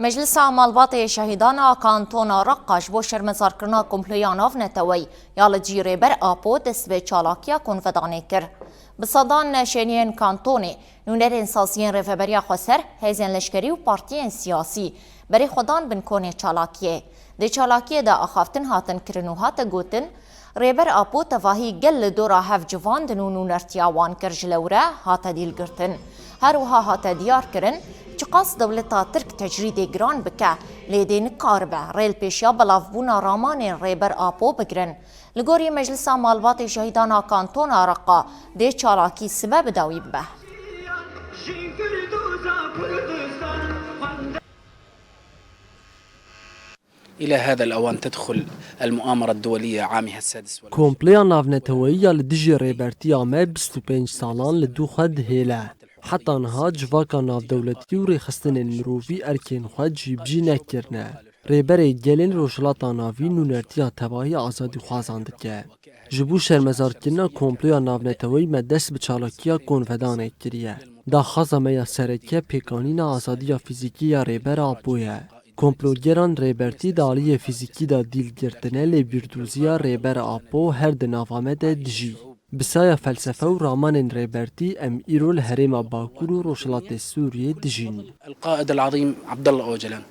مجلس مالباطی شهیدان کانتون رقاش بو شرمزارکرنا کمپلیاناف نتوی یال جیره بر آپو دست به چالاکیا کنفدانه کر. بصدان شنین کانتونی نونرین سازین رفبریا خسر هزین لشکری و پارتیین سیاسی بری خودان بن کنه چالاکیه. ده چالاکیه دا اخافتن هاتن کرنو هات گوتن ریبر آپو تواهی گل دورا هف جوان دنو نونرتیاوان کر جلوره هات دیل گرتن. هروها هات دیار کرن چقاس دولتا ترک تجرید گران بکه لیدین کاربه ریل پیشیا بلافبونا رامان ریبر آپو بگرن. لگوری مجلس مالبات شهیدان کانتون رقا ده چالاکی سبب داوی به. إلى هذا الأوان تدخل المؤامرة الدولية عامها السادس كومبليا نافنتوية لدجي ريبرتي عامه 25 سالان لدو خد هيلا حتى نها جواكا ناف دولتي و ريخستن المروفي أركين خد جيبجي نكرنا ريبري جلين روشلاتا نافي نونرتيا تباهي آزادي خوازان دكه جبو شرمزار كرنا كومبليا نافنتوي مدس بچالاكيا كونفدانه كريه دا خازا ميا سركه پیکانین آزادی فیزیکی ریبر آپویه. کمپلوگران ریبرتی دالی فیزیکی دا دیل گرتنه لبیردوزیا ریبر آپو هر دنافامه دجی. بسایه فلسفه و رامان ریبرتی ام ایرول هرم باکور و روشلات سوریه دجین. القائد العظيم عبد الله أوجلان